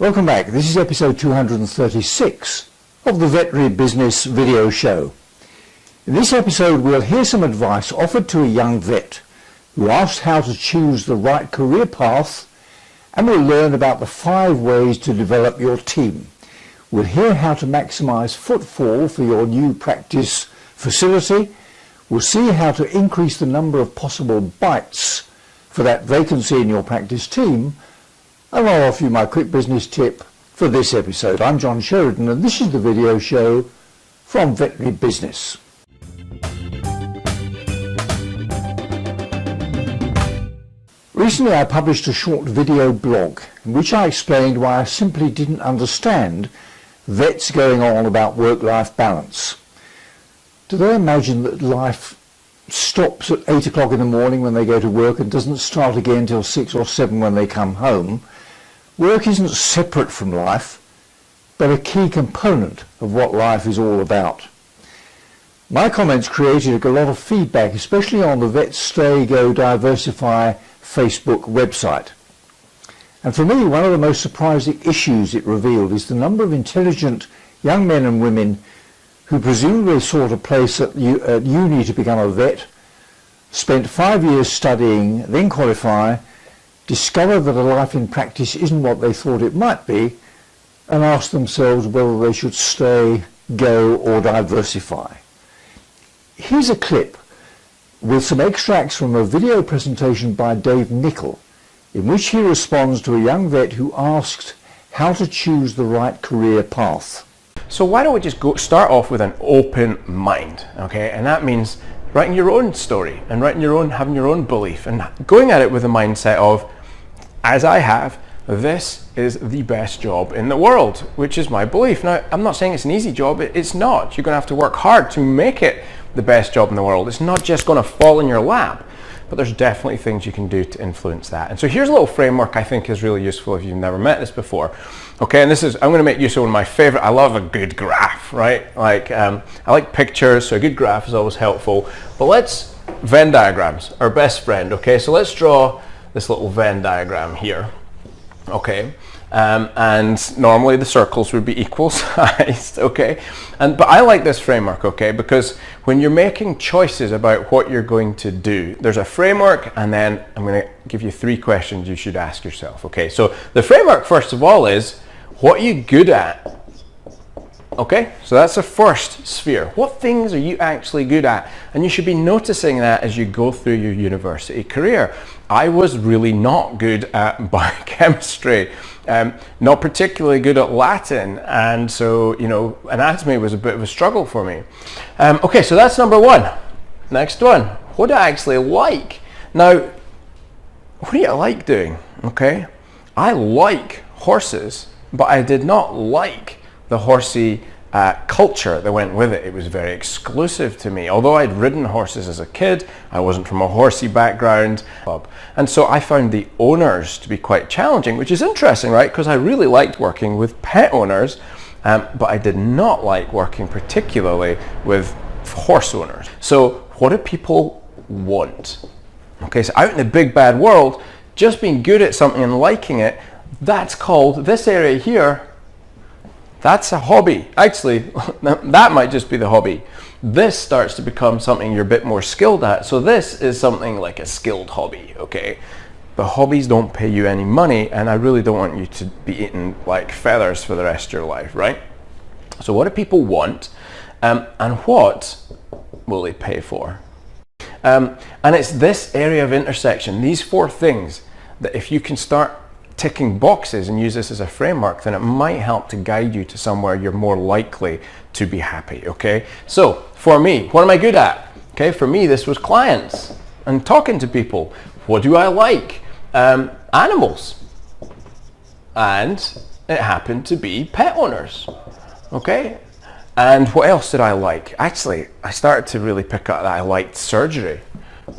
Welcome back. This is episode 236 of the Veterinary Business video show. In this episode we'll hear some advice offered to a young vet who asked how to choose the right career path, and we'll learn about the 5 ways to develop your team. We'll hear how to maximise footfall for your new practice facility. We'll see how to increase the number of possible bites for that vacancy in your practice team, and I'll offer you my quick business tip for this episode. I'm John Sheridan, and this is the video show from Veterinary Business. Recently I published a short video blog in which I explained why I simply didn't understand vets going on about work-life balance. Do they imagine that life stops at 8 o'clock in the morning when they go to work and doesn't start again till 6 or 7 when they come home? Work isn't separate from life, but a key component of what life is all about. My comments created a lot of feedback, especially on the Vet Stay Go Diversify Facebook website. And for me, one of the most surprising issues it revealed is the number of intelligent young men and women who presumably sought a place at uni to become a vet, spent 5 years studying, then qualify, discover that a life in practice isn't what they thought it might be, and ask themselves whether they should stay, go, or diversify. Here's a clip with some extracts from a video presentation by Dave Nichol, in which he responds to a young vet who asked how to choose the right career path. So why don't we just start off with an open mind, okay? And that means writing your own story and having your own belief and going at it with a mindset of, as I have, this is the best job in the world, which is my belief. Now, I'm not saying it's an easy job. It's not. You're going to have to work hard to make it the best job in the world. It's not just going to fall in your lap, but there's definitely things you can do to influence that. And so here's a little framework I think is really useful if you've never met this before. Okay, and I'm going to make use of one of my favorite. I love a good graph, right? I like pictures, so a good graph is always helpful. But Venn diagrams, our best friend, okay? So let's draw this little Venn diagram here, okay? And normally the circles would be equal sized, okay? But I like this framework, okay? Because when you're making choices about what you're going to do, there's a framework, and then I'm going to give you 3 questions you should ask yourself, okay? So the framework, first of all, is what are you good at? Okay, so that's the first sphere. What things are you actually good at? And you should be noticing that as you go through your university career. I was really not good at biochemistry, not particularly good at Latin, and so, anatomy was a bit of a struggle for me. Okay, so that's number 1. Next one, what do I actually like? Now, what do you like doing? Okay, I like horses, but I did not like the horsey culture that went with it. It was very exclusive to me. Although I'd ridden horses as a kid, I wasn't from a horsey background. And so I found the owners to be quite challenging, which is interesting, right? Because I really liked working with pet owners, but I did not like working particularly with horse owners. So what do people want? Okay, so out in the big bad world, just being good at something and liking it, that's called, this area here, that's a hobby. Actually, that might just be the hobby. This starts to become something you're a bit more skilled at. So this is something like a skilled hobby, okay? The hobbies don't pay you any money, and I really don't want you to be eating like feathers for the rest of your life, right? So what do people want, and what will they pay for? And it's this area of intersection, these 4 things, that if you can start ticking boxes and use this as a framework, then it might help to guide you to somewhere you're more likely to be happy, okay? So for me, what am I good at? Okay, for me this was clients and talking to people. What do I like? Animals. And it happened to be pet owners, okay? And what else did I like? Actually, I started to really pick up that I liked surgery.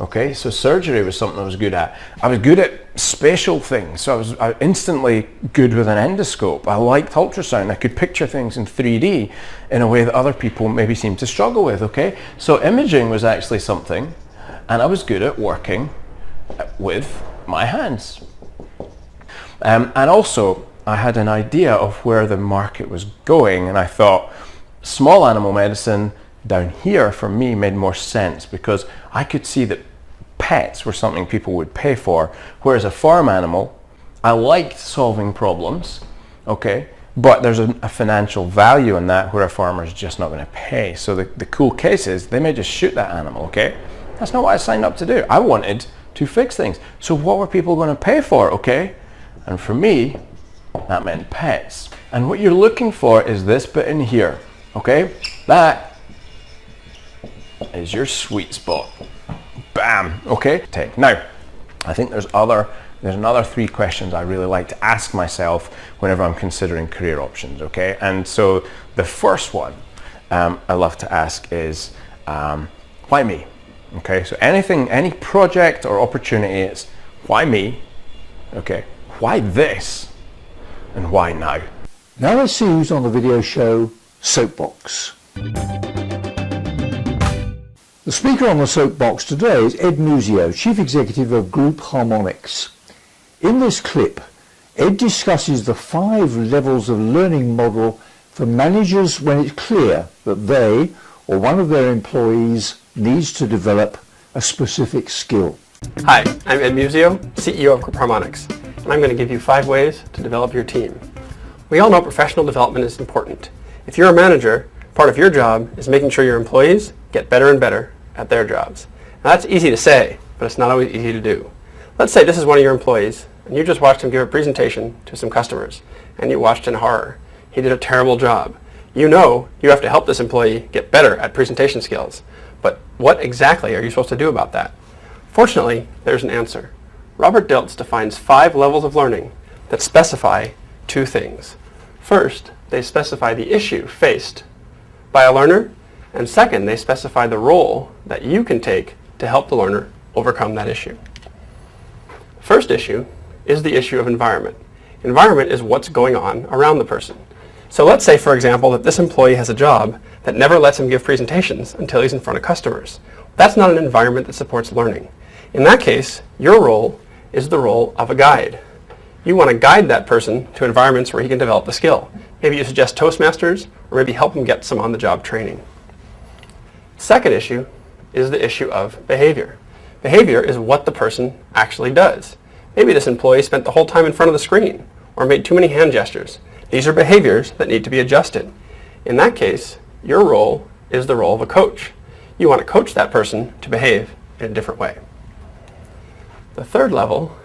Okay, so surgery was something I was good at. I was good at spatial things, so I was instantly good with an endoscope. I liked ultrasound. I could picture things in 3D in a way that other people maybe seem to struggle with, okay? So imaging was actually something, and I was good at working with my hands. And also, I had an idea of where the market was going, and I thought small animal medicine down here for me made more sense because I could see that pets were something people would pay for, whereas a farm animal, I liked solving problems, okay, but there's a financial value in that where a farmer is just not going to pay. So the cool case is they may just shoot that animal, okay? That's not what I signed up to do. I wanted to fix things. So what were people going to pay for, okay? And for me, that meant pets. And what you're looking for is this bit in here, okay? That is your sweet spot. Bam, okay? Now, I think there's another 3 questions I really like to ask myself whenever I'm considering career options, okay? And so the first one I love to ask is, why me? Okay, so any project or opportunity, it's why me, okay? Why this? And why now? Now let's see who's on the video show Soapbox. The speaker on the Soapbox today is Ed Musio, Chief Executive of Group Harmonics. In this clip, Ed discusses the 5 levels of learning model for managers when it's clear that they or one of their employees needs to develop a specific skill. Hi, I'm Ed Musio, CEO of Group Harmonics, and I'm going to give you 5 ways to develop your team. We all know professional development is important. If you're a manager, part of your job is making sure your employees get better and better at their jobs. Now that's easy to say, but it's not always easy to do. Let's say this is one of your employees, and you just watched him give a presentation to some customers, and you watched in horror. He did a terrible job. You know you have to help this employee get better at presentation skills, but what exactly are you supposed to do about that? Fortunately, there's an answer. Robert Dilts defines 5 levels of learning that specify 2 things. First, they specify the issue faced by a learner, and second, they specify the role that you can take to help the learner overcome that issue. First issue is the issue of environment. Environment is what's going on around the person. So let's say, for example, that this employee has a job that never lets him give presentations until he's in front of customers. That's not an environment that supports learning. In that case, your role is the role of a guide. You want to guide that person to environments where he can develop the skill. Maybe you suggest Toastmasters, or maybe help him get some on-the-job training. Second issue is the issue of behavior. Behavior is what the person actually does. Maybe this employee spent the whole time in front of the screen, or made too many hand gestures. These are behaviors that need to be adjusted. In that case, your role is the role of a coach. You want to coach that person to behave in a different way. The third level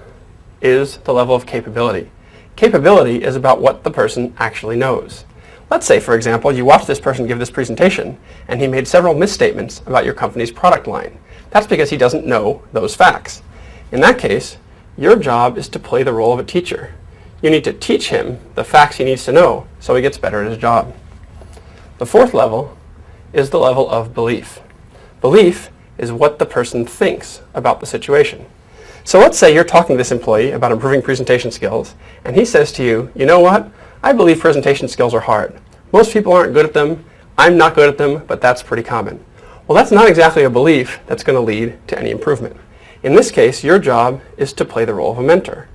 is the level of capability. Capability is about what the person actually knows. Let's say, for example, you watch this person give this presentation, and he made several misstatements about your company's product line. That's because he doesn't know those facts. In that case, your job is to play the role of a teacher. You need to teach him the facts he needs to know so he gets better at his job. The fourth level is the level of belief. Belief is what the person thinks about the situation. So let's say you're talking to this employee about improving presentation skills, and he says to you, you know what? I believe presentation skills are hard. Most people aren't good at them. I'm not good at them, but that's pretty common. Well, that's not exactly a belief that's going to lead to any improvement. In this case, your job is to play the role of a mentor.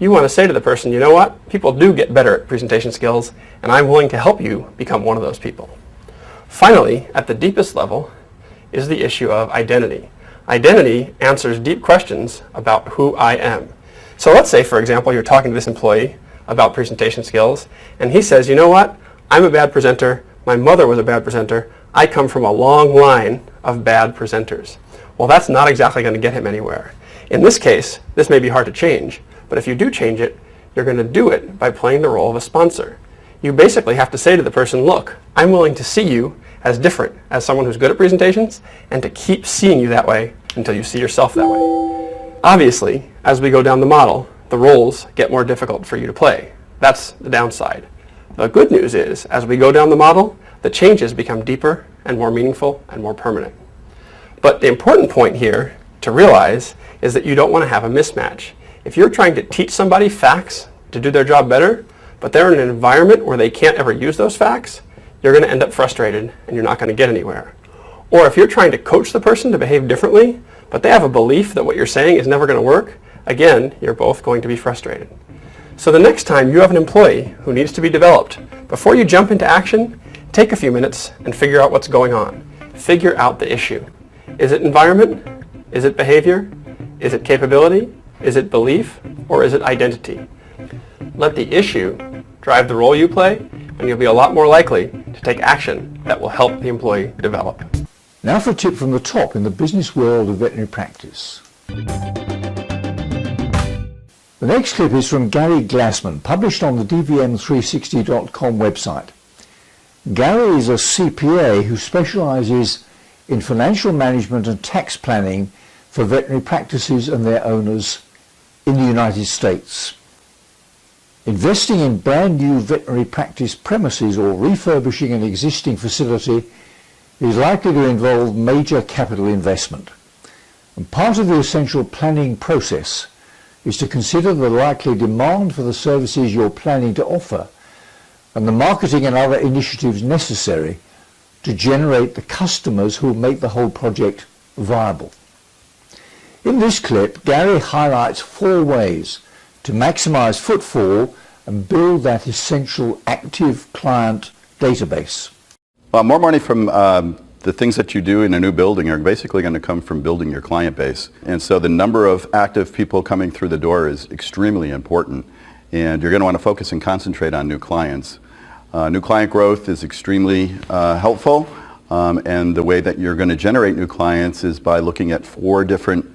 You want to say to the person, you know what? People do get better at presentation skills, and I'm willing to help you become one of those people. Finally, at the deepest level is the issue of identity. Identity answers deep questions about who I am. So let's say, for example, you're talking to this employee about presentation skills, and he says, you know what? I'm a bad presenter. My mother was a bad presenter. I come from a long line of bad presenters. Well, that's not exactly going to get him anywhere. In this case, this may be hard to change, but if you do change it, you're going to do it by playing the role of a sponsor. You basically have to say to the person, look, I'm willing to see you as different, as someone who's good at presentations, and to keep seeing you that way until you see yourself that way. Obviously, as we go down the model, the roles get more difficult for you to play. That's the downside. The good news is, as we go down the model, the changes become deeper and more meaningful and more permanent. But the important point here to realize is that you don't want to have a mismatch. If you're trying to teach somebody facts to do their job better, but they're in an environment where they can't ever use those facts, you're going to end up frustrated and you're not going to get anywhere. Or if you're trying to coach the person to behave differently, but they have a belief that what you're saying is never going to work, again, you're both going to be frustrated. So the next time you have an employee who needs to be developed, before you jump into action, take a few minutes and figure out what's going on. Figure out the issue. Is it environment? Is it behavior? Is it capability? Is it belief? Or is it identity? Let the issue drive the role you play, and you'll be a lot more likely to take action that will help the employee develop. Now for a tip from the top in the business world of veterinary practice. The next clip is from Gary Glassman, published on the dvm360.com website. Gary is a CPA who specializes in financial management and tax planning for veterinary practices and their owners in the United States. Investing in brand new veterinary practice premises or refurbishing an existing facility is likely to involve major capital investment. And part of the essential planning process is to consider the likely demand for the services you're planning to offer and the marketing and other initiatives necessary to generate the customers who will make the whole project viable. In this clip, Gary highlights 4 ways to maximize footfall and build that essential active client database. Well, more money from the things that you do in a new building are basically going to come from building your client base. And so the number of active people coming through the door is extremely important. And you're going to want to focus and concentrate on new clients. New client growth is extremely helpful. And the way that you're going to generate new clients is by looking at 4 different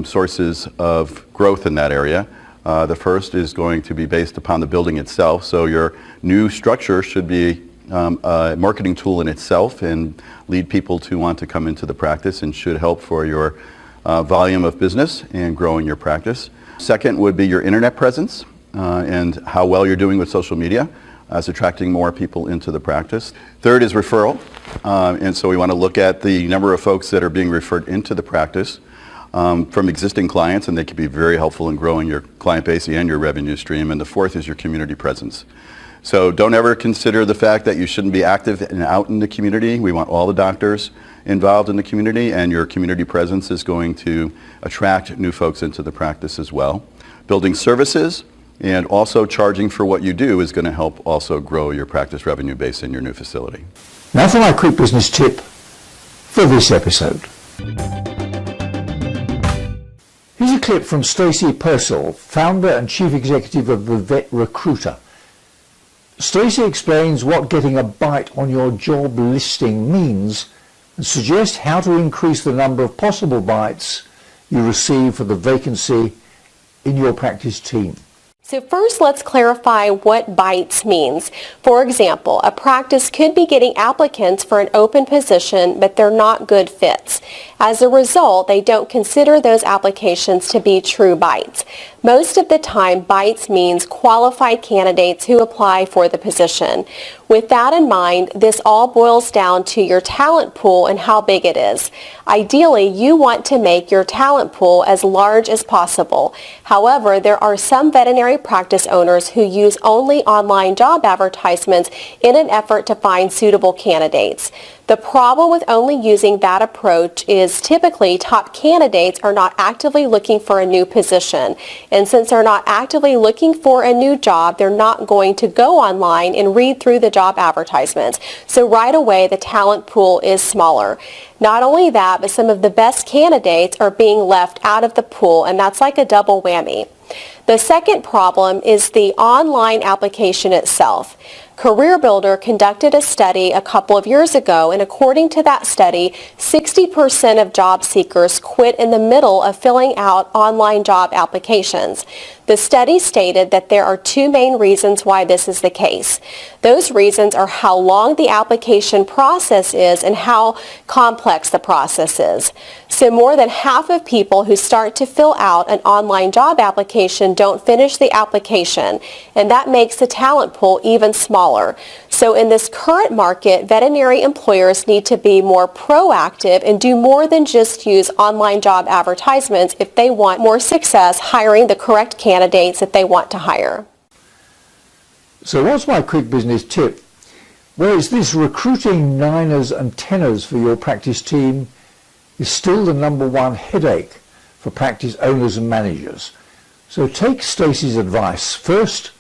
sources of growth in that area. The first is going to be based upon the building itself. So your new structure should be a marketing tool in itself and lead people to want to come into the practice and should help for your volume of business and growing your practice. Second would be your internet presence and how well you're doing with social media as attracting more people into the practice. Third is referral. And so we want to look at the number of folks that are being referred into the practice from existing clients, and they can be very helpful in growing your client base and your revenue stream. And the fourth is your community presence. So don't ever consider the fact that you shouldn't be active and out in the community. We want all the doctors involved in the community, and your community presence is going to attract new folks into the practice as well. Building services and also charging for what you do is going to help also grow your practice revenue base in your new facility. Now for my quick business tip for this episode. Here's a clip from Stacey Purcell, founder and chief executive of the Vet Recruiter. Stacey explains what getting a bite on your job listing means and suggests how to increase the number of possible bites you receive for the vacancy in your practice team. So first, let's clarify what bites means. For example, a practice could be getting applicants for an open position, but they're not good fits. As a result, they don't consider those applications to be true bites. Most of the time, bites means qualified candidates who apply for the position. With that in mind, this all boils down to your talent pool and how big it is. Ideally, you want to make your talent pool as large as possible. However, there are some veterinary practice owners who use only online job advertisements in an effort to find suitable candidates. The problem with only using that approach is typically top candidates are not actively looking for a new position. And since they're not actively looking for a new job, they're not going to go online and read through the job advertisements. So right away, the talent pool is smaller. Not only that, but some of the best candidates are being left out of the pool, and that's like a double whammy. The second problem is the online application itself. CareerBuilder conducted a study a couple of years ago, and according to that study, 60% of job seekers quit in the middle of filling out online job applications. The study stated that there are 2 main reasons why this is the case. Those reasons are how long the application process is and how complex the process is. So more than half of people who start to fill out an online job application don't finish the application, and that makes the talent pool even smaller. So in this current market, veterinary employers need to be more proactive and do more than just use online job advertisements if they want more success hiring the correct candidates that they want to hire. So what's my quick business tip? Well, it's this: recruiting 9ers and 10ers for your practice team is still the #1 headache for practice owners and managers. So take Stacey's advice. First,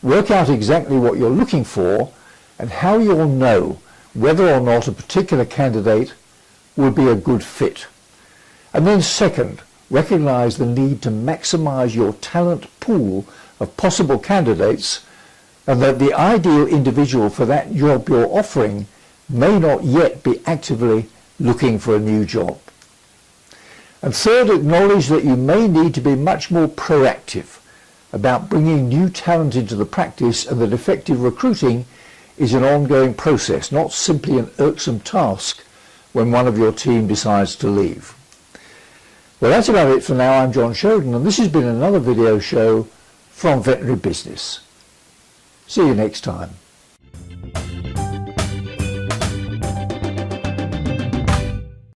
work out exactly what you're looking for and how you'll know whether or not a particular candidate will be a good fit. And then second, recognize the need to maximize your talent pool of possible candidates, and that the ideal individual for that job you're offering may not yet be actively looking for a new job. And third, acknowledge that you may need to be much more proactive about bringing new talent into the practice, and that effective recruiting is an ongoing process, not simply an irksome task when one of your team decides to leave. Well, that's about it for now. I'm John Showden, and this has been another video show from Veterinary Business. See you next time.